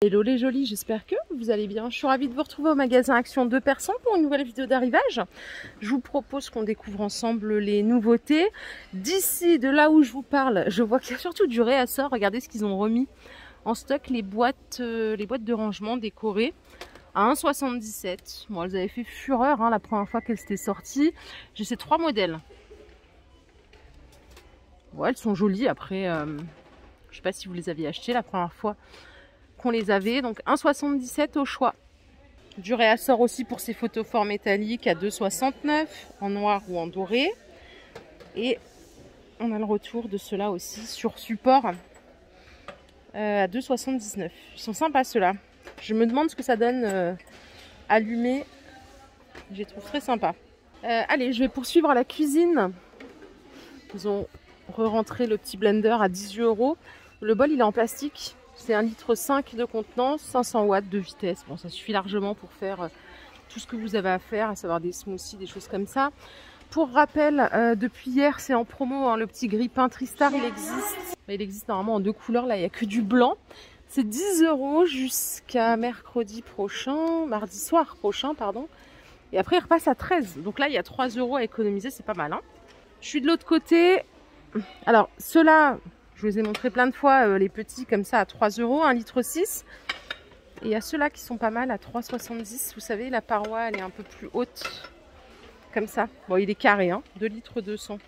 Hello les jolis, j'espère que vous allez bien. Je suis ravie de vous retrouver au magasin Action 2% pour une nouvelle vidéo d'arrivage. Je vous propose qu'on découvre ensemble les nouveautés. D'ici, de là où je vous parle, je vois qu'il y a surtout du réassort. Regardez ce qu'ils ont remis en stock, les boîtes de rangement décorées à 1,77 €. Bon, elles avaient fait fureur la première fois qu'elles étaient sorties. J'ai ces 3 modèles. Bon, elles sont jolies. Après, je ne sais pas si vous les aviez achetées la première fois qu'on les avait, donc 1,77 € au choix. Du réassort aussi pour ces photophores métalliques à 2,69 € en noir ou en doré. Et on a le retour de ceux-là aussi sur support à 2,79 €. Ils sont sympas ceux-là. Je me demande ce que ça donne allumé. Je les trouve très sympas. Allez, je vais poursuivre à la cuisine. Ils ont re-rentré le petit blender à 18 €. Le bol il est en plastique. C'est 1,5 litre de contenance, 500 watts de vitesse. Bon, ça suffit largement pour faire tout ce que vous avez à faire, à savoir des smoothies, des choses comme ça. Pour rappel, depuis hier, c'est en promo, le petit grille-pain Tristar, il existe. Il existe normalement en 2 couleurs, là, il n'y a que du blanc. C'est 10 € jusqu'à mercredi prochain, mardi soir prochain, pardon. Et après, il repasse à 13 €. Donc là, il y a 3 € à économiser, c'est pas mal. Je suis de l'autre côté. Alors, ceux-là... Je vous ai montré plein de fois les petits comme ça à 3 €, 1,6 litre. Et il y a ceux-là qui sont pas mal à 3,70 €. Vous savez, la paroi, elle est un peu plus haute. Comme ça. Bon, il est carré, 2 litres 200.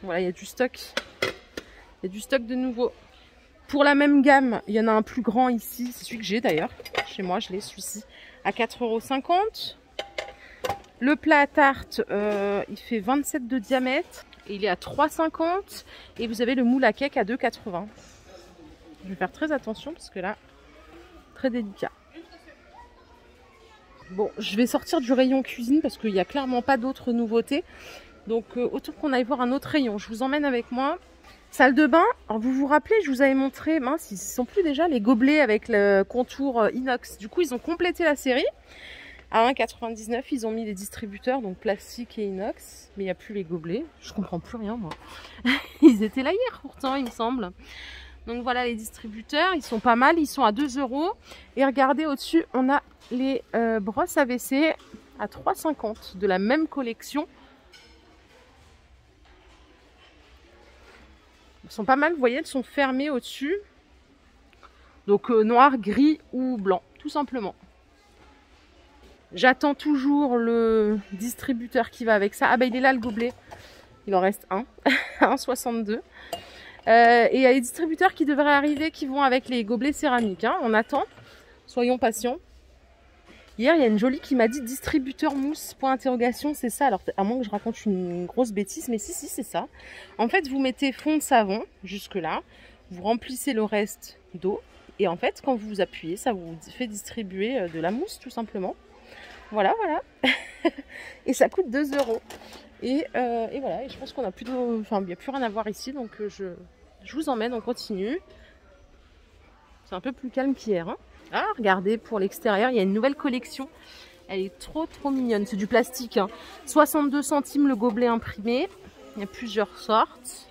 Voilà, il y a du stock. Il y a du stock de nouveau. Pour la même gamme, il y en a un plus grand ici. C'est celui que j'ai d'ailleurs. Chez moi, je l'ai celui-ci. À 4,50 €. Le plat à tarte, il fait 27 de diamètre. Et il est à 3,50 € et vous avez le moule à cake à 2,80 €. Je vais faire très attention parce que là, très délicat. Bon, je vais sortir du rayon cuisine parce qu'il n'y a clairement pas d'autres nouveautés. Donc autant qu'on aille voir un autre rayon. Je vous emmène avec moi. Salle de bain. Alors vous vous rappelez, je vous avais montré, mince, ils ne sont plus déjà les gobelets avec le contour inox. Du coup, ils ont complété la série. À 1,99 €, ils ont mis les distributeurs, donc plastique et inox. Mais il n'y a plus les gobelets. Je comprends plus rien, moi. Ils étaient là hier, pourtant, il me semble. Donc voilà les distributeurs. Ils sont pas mal. Ils sont à 2 €. Et regardez, au-dessus, on a les brosses à WC à 3,50 € de la même collection. Elles sont pas mal. Vous voyez, elles sont fermées au-dessus. Donc noir, gris ou blanc, tout simplement. J'attends toujours le distributeur qui va avec ça. Ah bah il est là le gobelet. Il en reste un. 1,62 €. Et il y a les distributeurs qui devraient arriver qui vont avec les gobelets céramiques. On attend. Soyons patients. Hier, il y a une jolie qui m'a dit distributeur mousse, point d'interrogation, c'est ça. Alors à moins que je raconte une grosse bêtise, mais si, c'est ça. En fait, vous mettez fond de savon jusque là. Vous remplissez le reste d'eau. Et en fait, quand vous appuyez, ça vous fait distribuer de la mousse tout simplement. Voilà. Et ça coûte 2 €. Et voilà, et je pense qu'on a plus de... Enfin, il n'y a plus rien à voir ici, donc je vous emmène, on continue. C'est un peu plus calme qu'hier. Ah, regardez, pour l'extérieur, il y a une nouvelle collection. Elle est trop mignonne. C'est du plastique. 62 centimes le gobelet imprimé. Il y a plusieurs sortes.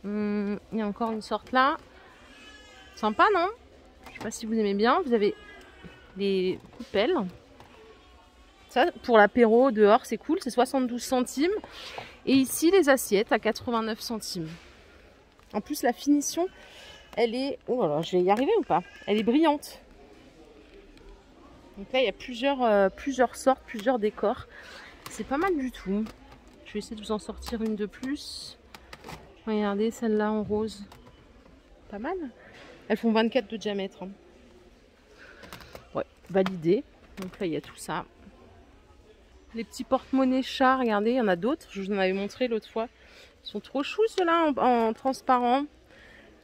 Il y a encore une sorte là. Sympa, non? Je ne sais pas si vous aimez bien. Vous avez les coupelles. Ça, pour l'apéro dehors, c'est cool. C'est 72 centimes. Et ici, les assiettes à 89 centimes. En plus, la finition, elle est... Oh là là, je vais y arriver ou pas? Elle est brillante. Donc là, il y a plusieurs sortes, plusieurs décors. C'est pas mal du tout. Je vais essayer de vous en sortir une de plus. Regardez, celle-là en rose. Pas mal. Elles font 24 de diamètre. Ouais, validé. Donc là, il y a tout ça. Les petits porte-monnaies chats, regardez, il y en a d'autres. Je vous en avais montré l'autre fois. Ils sont trop choux, ceux-là, en transparent.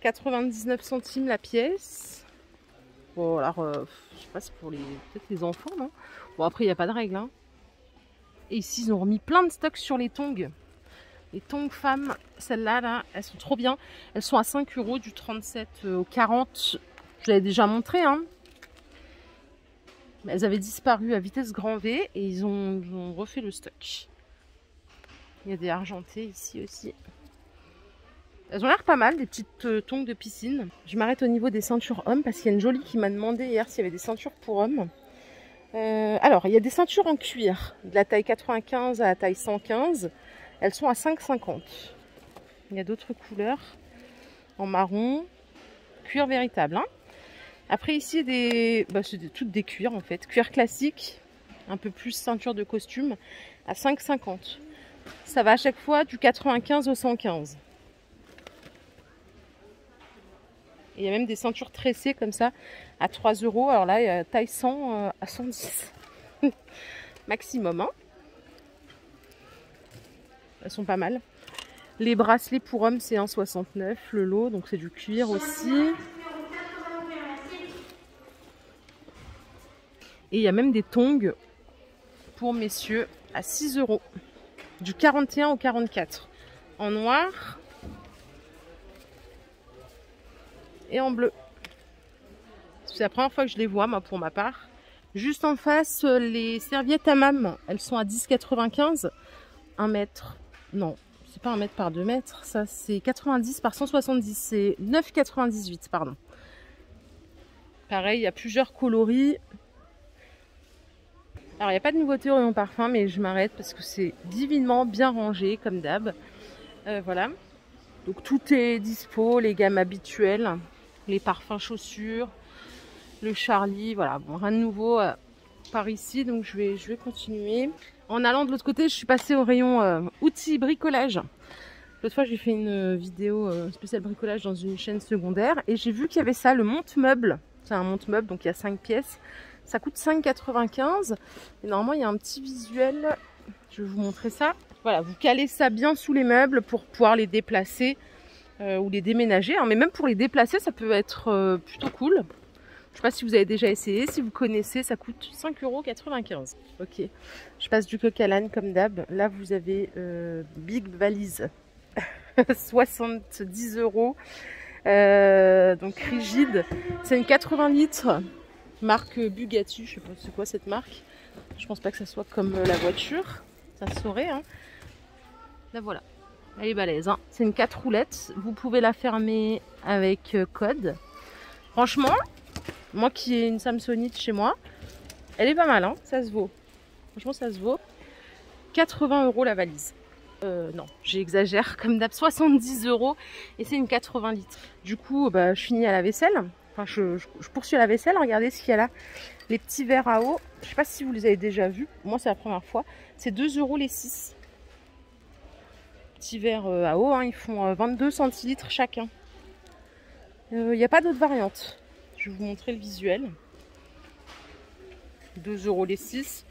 99 centimes la pièce. Bon, alors, je sais pas, c'est pour peut-être les enfants, non? Bon, après, il n'y a pas de règle. Et ici, ils ont remis plein de stocks sur les tongs. Les tongs femmes, celles-là, là, elles sont trop bien. Elles sont à 5 € du 37 au 40. Je vous l'avais déjà montré, Elles avaient disparu à vitesse grand V et ils ont refait le stock. Il y a des argentés ici aussi. Elles ont l'air pas mal, des petites tongs de piscine. Je m'arrête au niveau des ceintures hommes parce qu'il y a une jolie qui m'a demandé hier s'il y avait des ceintures pour hommes. Alors, il y a des ceintures en cuir, de la taille 95 à la taille 115. Elles sont à 5,50. Il y a d'autres couleurs, en marron, cuir véritable. Hein. Après ici, c'est toutes des cuirs en fait. Cuir classique, un peu plus ceinture de costume, à 5,50. Ça va à chaque fois du 95 au 115. Il y a même des ceintures tressées comme ça à 3 €. Alors là, il y a taille 100 à 110 maximum. Hein. Elles sont pas mal. Les bracelets pour hommes, c'est 1,69 le lot. Donc c'est du cuir aussi. Et il y a même des tongs pour messieurs à 6 €. Du 41 au 44. En noir. Et en bleu. C'est la première fois que je les vois, moi, pour ma part. Juste en face, les serviettes hammam, elles sont à 10,95. 1 mètre. Non, c'est pas 1 mètre par 2 mètres. Ça, c'est 90 par 170. C'est 9,98, pardon. Pareil, il y a plusieurs coloris. Alors, il n'y a pas de nouveauté au rayon parfum, mais je m'arrête parce que c'est divinement bien rangé, comme d'hab. Voilà. Donc, tout est dispo, les gammes habituelles. Les parfums chaussures, le Charlie, voilà, bon, rien de nouveau par ici, donc je vais continuer. En allant de l'autre côté, je suis passée au rayon outils bricolage. L'autre fois, j'ai fait une vidéo spéciale bricolage dans une chaîne secondaire et j'ai vu qu'il y avait ça, le monte-meuble. C'est un monte-meuble, donc il y a 5 pièces. Ça coûte 5,95 et normalement, il y a un petit visuel. Je vais vous montrer ça. Voilà, vous calez ça bien sous les meubles pour pouvoir les déplacer. Ou les déménager, hein. Mais même pour les déplacer, ça peut être plutôt cool. Je ne sais pas si vous avez déjà essayé, si vous connaissez, ça coûte 5,95 €. Ok, je passe du coq à l'âne comme d'hab. Là, vous avez Big Valise, 70 €. Donc rigide, c'est une 80 litres, marque Bugatti, je sais pas c'est quoi cette marque. Je pense pas que ça soit comme la voiture, ça se saurait. Hein. Là voilà. Elle est balèze, hein. C'est une 4 roulettes. Vous pouvez la fermer avec code. Franchement, moi qui ai une Samsonite chez moi, elle est pas mal, hein. Ça se vaut. Franchement, ça se vaut. 80 € la valise. Non, j'exagère comme d'hab. 70 € et c'est une 80 litres. Du coup, bah, je finis à la vaisselle. Enfin, je poursuis à la vaisselle. Regardez ce qu'il y a là. Les petits verres à eau. Je sais pas si vous les avez déjà vus. Moi, c'est la première fois. C'est 2 € les 6. Petits verres à eau, hein, ils font 22 centilitres chacun. Il n'y a pas d'autres variantes. Je vais vous montrer le visuel. 2 € les 6.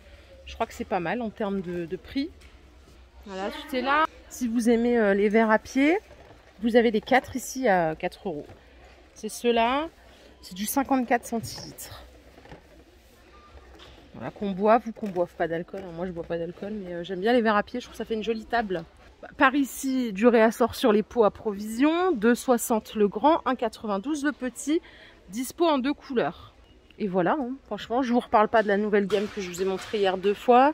Je crois que c'est pas mal en termes de prix. Voilà, tout est là. Si vous aimez les verres à pied, vous avez les 4 ici à 4 €. C'est ceux-là. C'est du 54 centilitres. Voilà, qu'on boive ou qu'on boive pas d'alcool. Moi, je bois pas d'alcool, mais j'aime bien les verres à pied. Je trouve que ça fait une jolie table. Par ici, du réassort sur les pots à provision, 2,60 le grand, 1,92 le petit, dispo en 2 couleurs. Et voilà, hein, franchement, je vous reparle pas de la nouvelle gamme que je vous ai montrée hier 2 fois.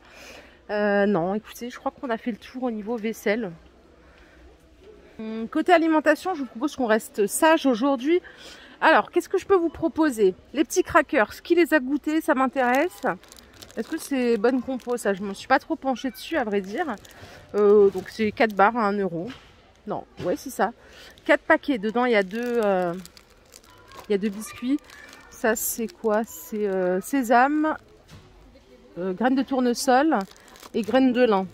Non, écoutez, je crois qu'on a fait le tour au niveau vaisselle. Côté alimentation, je vous propose qu'on reste sage aujourd'hui. Alors, qu'est-ce que je peux vous proposer? Les petits crackers, qui les a goûtés, ça m'intéresse. Est-ce que c'est bonne compo? Ça, je me suis pas trop penchée dessus, à vrai dire. Donc c'est 4 barres à 1 €. Non, ouais, c'est ça. 4 paquets. Dedans, il y a deux biscuits. Ça, c'est quoi? C'est sésame, graines de tournesol et graines de lin.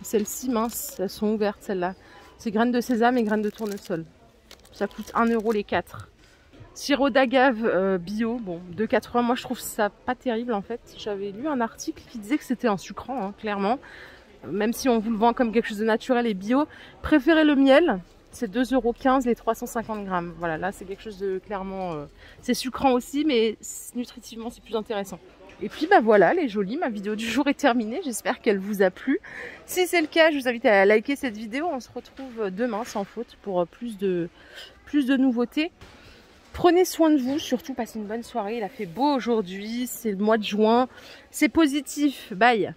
Celles-ci, minces, elles sont ouvertes, celles-là. C'est graines de sésame et graines de tournesol. Ça coûte 1 € les 4. Sirop d'agave bio, bon, 2,80. Moi, je trouve ça pas terrible, en fait. J'avais lu un article qui disait que c'était un sucrant, hein, clairement. Même si on vous le vend comme quelque chose de naturel et bio. Préférez le miel. C'est 2,15 € les 350 grammes. Voilà, là, c'est quelque chose de clairement... c'est sucrant aussi, mais nutritivement, c'est plus intéressant. Et puis, bah voilà, les jolies, ma vidéo du jour est terminée. J'espère qu'elle vous a plu. Si c'est le cas, je vous invite à liker cette vidéo. On se retrouve demain, sans faute, pour plus de nouveautés. Prenez soin de vous, surtout passez une bonne soirée. Il a fait beau aujourd'hui, c'est le mois de juin. C'est positif. Bye!